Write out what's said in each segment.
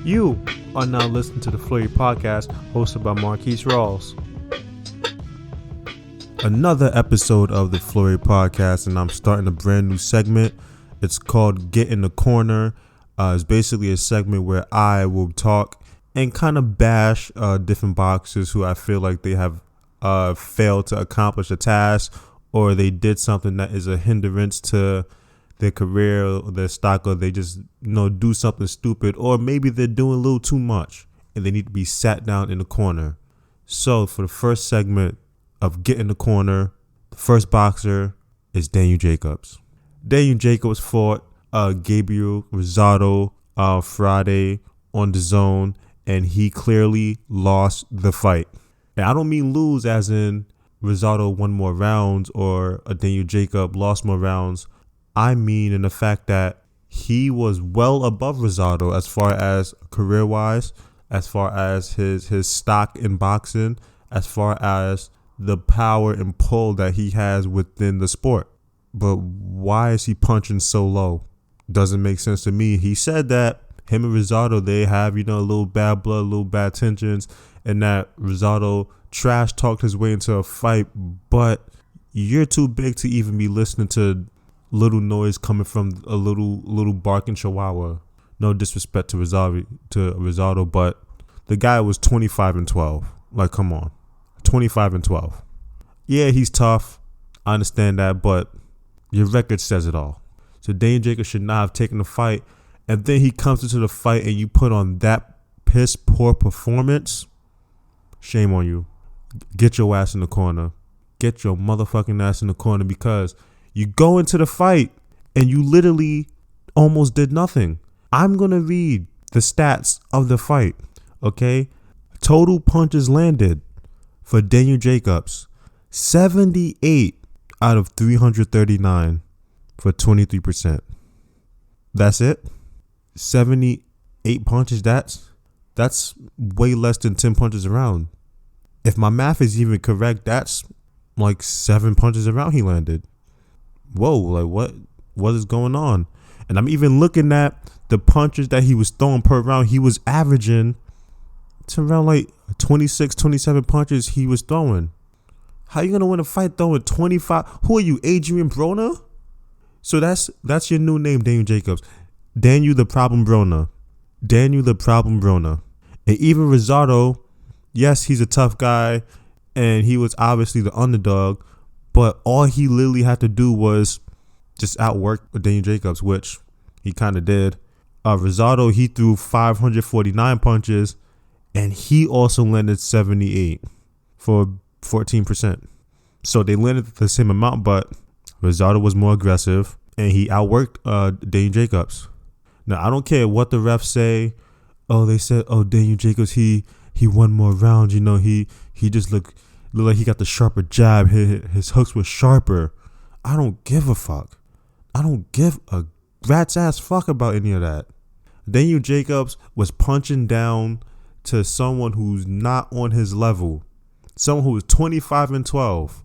You are now listening to the Flurry podcast hosted by Marquise Rawls. Another episode of the Flurry podcast, and I'm starting a brand new segment. It's called Get in the Corner. It's basically a segment where I will talk and kind of bash different boxers who I feel like they have failed to accomplish a task, or they did something that is a hindrance to their career or their stock, or they just do something stupid, or maybe they're doing a little too much and they need to be sat down in the corner. So for the first segment of Get in the Corner, the first boxer is Daniel Jacobs. Daniel Jacobs fought Gabriel Rosado Friday on the Zone, and he clearly lost the fight. And I don't mean lose as in Rosado won more rounds or Daniel Jacobs lost more rounds. I mean in the fact that he was well above Rosado as far as career-wise, as far as his stock in boxing, as far as the power and pull that he has within the sport. But why is he punching so low? Doesn't make sense to me. He said that him and Rosado, they have, a little bad blood, a little bad tensions, and that Rosado trash talked his way into a fight, but you're too big to even be listening to little noise coming from a little barking chihuahua. No disrespect to Rosado, but the guy was 25-12. Like, come on. 25-12. Yeah, he's tough. I understand that, but your record says it all. So Daniel Jacobs should not have taken the fight, and then he comes into the fight and you put on that piss poor performance. Shame on you. Get your ass in the corner. Get your motherfucking ass in the corner, because you go into the fight and you literally almost did nothing. I'm going to read the stats of the fight, okay? Total punches landed for Daniel Jacobs, 78 out of 339 for 23%. That's it? 78 punches, that's way less than 10 punches around. If my math is even correct, that's like 7 punches around he landed. Whoa, like what is going on? And I'm even looking at the punches that he was throwing per round. He was averaging to around like 26, 27 punches he was throwing. How you gonna win a fight throwing 25? Who are you, Adrian Broner? So that's your new name, Daniel Jacobs. Daniel the Problem Broner. Daniel the Problem Broner. And even Rosado, yes, he's a tough guy, and he was obviously the underdog, but all he literally had to do was just outwork Daniel Jacobs, which he kind of did. Rosado, he threw 549 punches, and he also landed 78 for 14%. So they landed the same amount, but Rosado was more aggressive, and he outworked Daniel Jacobs. Now, I don't care what the refs say. Oh, they said, Daniel Jacobs, he won more rounds. He just looked like he got the sharper jab. His hooks were sharper. I don't give a fuck. I don't give a rat's ass fuck about any of that. Daniel Jacobs was punching down to someone who's not on his level. Someone who was 25-12.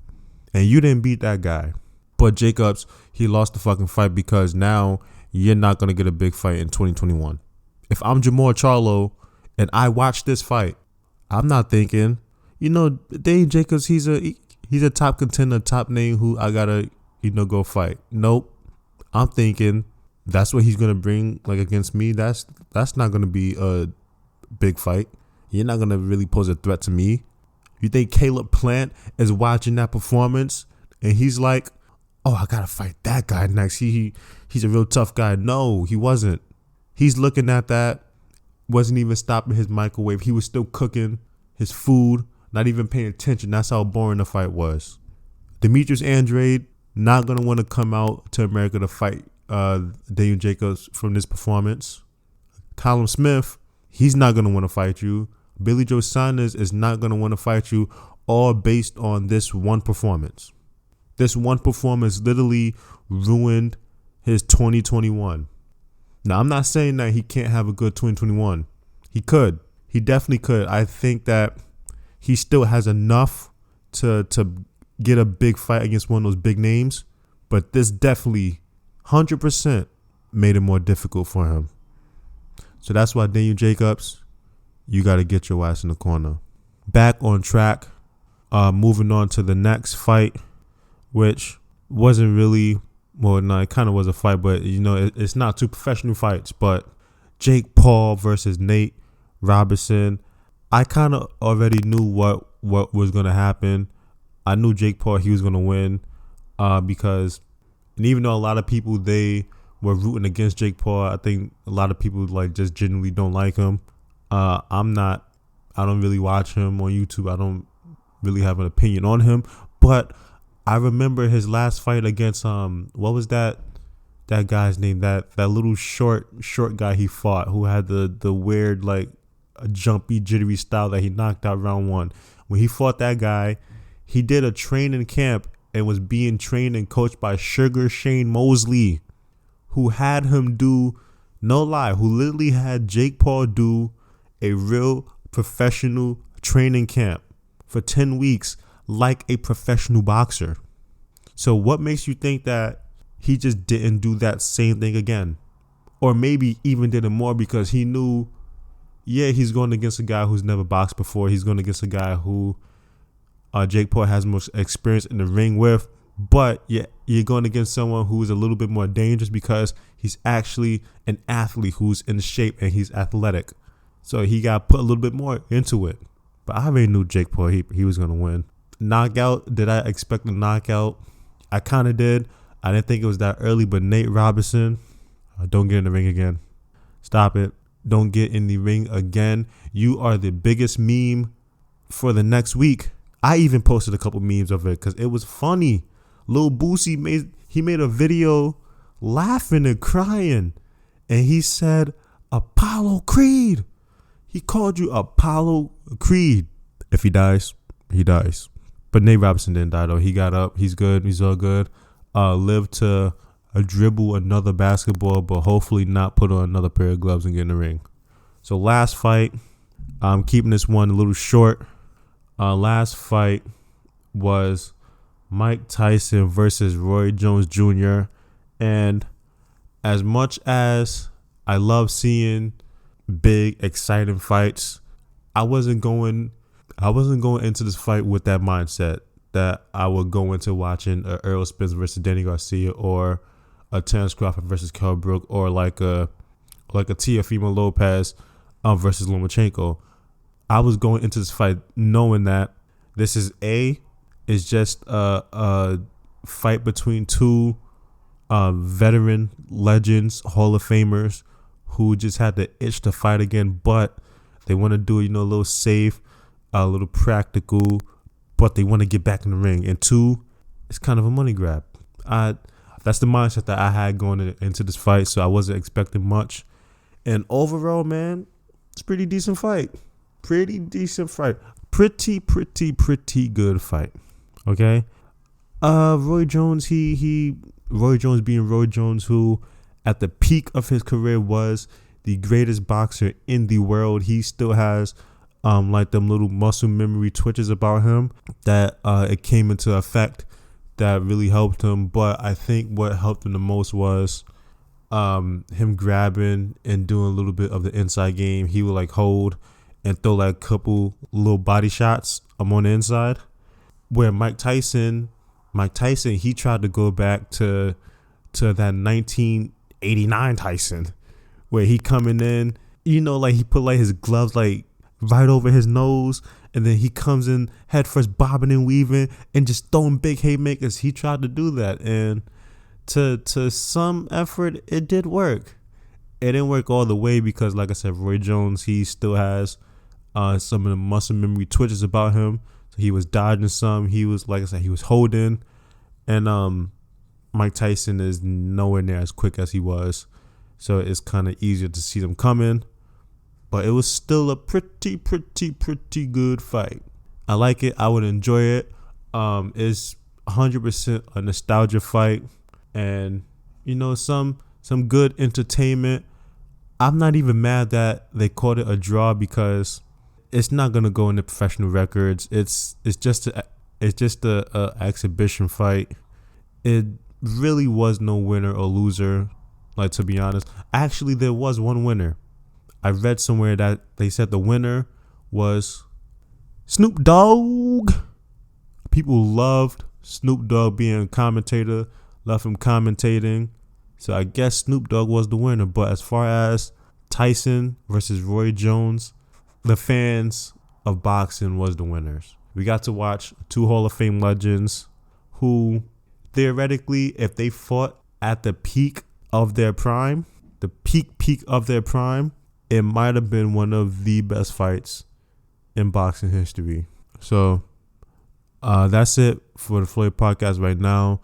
And you didn't beat that guy. But Jacobs, he lost the fucking fight, because now you're not going to get a big fight in 2021. If I'm Jamor Charlo and I watch this fight, I'm not thinking, Daniel Jacobs, he's a top contender, top name who I gotta, go fight. Nope. I'm thinking that's what he's gonna bring, like, against me. That's not gonna be a big fight. You're not gonna really pose a threat to me. You think Caleb Plant is watching that performance and he's like, oh, I gotta fight that guy next. He's a real tough guy. No, he wasn't. He's looking at that, wasn't even stopping his microwave. He was still cooking his food, not even paying attention. That's how boring the fight was. Demetrius Andrade not going to want to come out to America to fight Daniel Jacobs from this performance. Callum Smith, he's not going to want to fight you. Billy Joe Saunders is not going to want to fight you, all based on this one performance. This one performance literally ruined his 2021. Now, I'm not saying that he can't have a good 2021. He could. He definitely could. I think that he still has enough to get a big fight against one of those big names. But this definitely 100% made it more difficult for him. So that's why Daniel Jacobs, you got to get your ass in the corner. Back on track. Moving on to the next fight, which wasn't really, well, no, it kind of was a fight, but it's not two professional fights. But Jake Paul versus Nate Robinson. I kind of already knew what was going to happen. I knew Jake Paul, he was going to win, because, and even though a lot of people, they were rooting against Jake Paul, I think a lot of people just genuinely don't like him. I don't really watch him on YouTube. I don't really have an opinion on him, but I remember his last fight against what was that guy's name, that little short guy he fought, who had the weird a jumpy jittery style that he knocked out round one. When he fought that guy, he did a training camp and was being trained and coached by Sugar Shane Mosley, who had him do, no lie, who literally had Jake Paul do a real professional training camp for 10 weeks like a professional boxer. So what makes you think that he just didn't do that same thing again? Or maybe even did it more because he knew, yeah, he's going against a guy who's never boxed before. He's going against a guy who Jake Paul has most experience in the ring with. But yeah, you're going against someone who's a little bit more dangerous because he's actually an athlete who's in shape and he's athletic. So he got put a little bit more into it. But I already knew Jake Paul, he was going to win. Knockout, did I expect a knockout? I kind of did. I didn't think it was that early, but Nate Robinson, don't get in the ring again. Stop it. Don't get in the ring again. You are the biggest meme for the next week. I even posted a couple memes of it because it was funny. Lil Boosie made a video laughing and crying, and he said, Apollo Creed. He called you Apollo Creed. If he dies, he dies. But Nate Robinson didn't die, though. He got up. He's good. He's all good. Lived to dribble another basketball, but hopefully not put on another pair of gloves and get in the ring. So last fight, I'm keeping this one a little short. Last fight was Mike Tyson versus Roy Jones Jr. And as much as I love seeing big, exciting fights, I wasn't going into this fight with that mindset that I would go into watching a Errol Spence versus Danny Garcia or a Terence Crawford versus Kell Brook or like a Teofimo Lopez versus Lomachenko. I was going into this fight knowing that this is just a fight between two veteran legends, Hall of Famers, who just had the itch to fight again, but they want to do it, a little safe, a little practical, but they want to get back in the ring. And two, it's kind of a money grab. That's the mindset that I had going into this fight, so I wasn't expecting much. And overall, man, it's a pretty decent fight. Pretty decent fight. Pretty good fight. Okay? Roy Jones, Roy Jones being Roy Jones, who at the peak of his career was the greatest boxer in the world. He still has like them little muscle memory twitches about him that it came into effect that really helped him. But I think what helped him the most was him grabbing and doing a little bit of the inside game. He would hold and throw a couple little body shots on the inside. Where Mike Tyson, he tried to go back to that 1989 Tyson, where he coming in, he put his gloves right over his nose, and then he comes in head first, bobbing and weaving and just throwing big haymakers. He tried to do that, and to some effort, it did work. It didn't work all the way because, like I said, Roy Jones, he still has some of the muscle memory twitches about him. So he was dodging some. He was, like I said, he was holding, and Mike Tyson is nowhere near as quick as he was. So it's kind of easier to see them coming. But it was still a pretty good fight. I like it. I would enjoy it. It's 100% a nostalgia fight. And, some good entertainment. I'm not even mad that they called it a draw because it's not going to go into professional records. It's just a exhibition fight. It really was no winner or loser. To be honest, actually, there was one winner. I read somewhere that they said the winner was Snoop Dogg. People loved Snoop Dogg being a commentator, loved him commentating. So I guess Snoop Dogg was the winner. But as far as Tyson versus Roy Jones, the fans of boxing was the winners. We got to watch two Hall of Fame legends who theoretically, if they fought at the peak of their prime, the peak of their prime, it might have been one of the best fights in boxing history. So that's it for the Flurry podcast right now.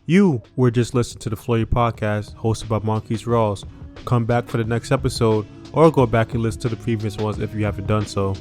You were just listening to the Flurry podcast hosted by Marquise Rawls. Come back for the next episode or go back and listen to the previous ones if you haven't done so.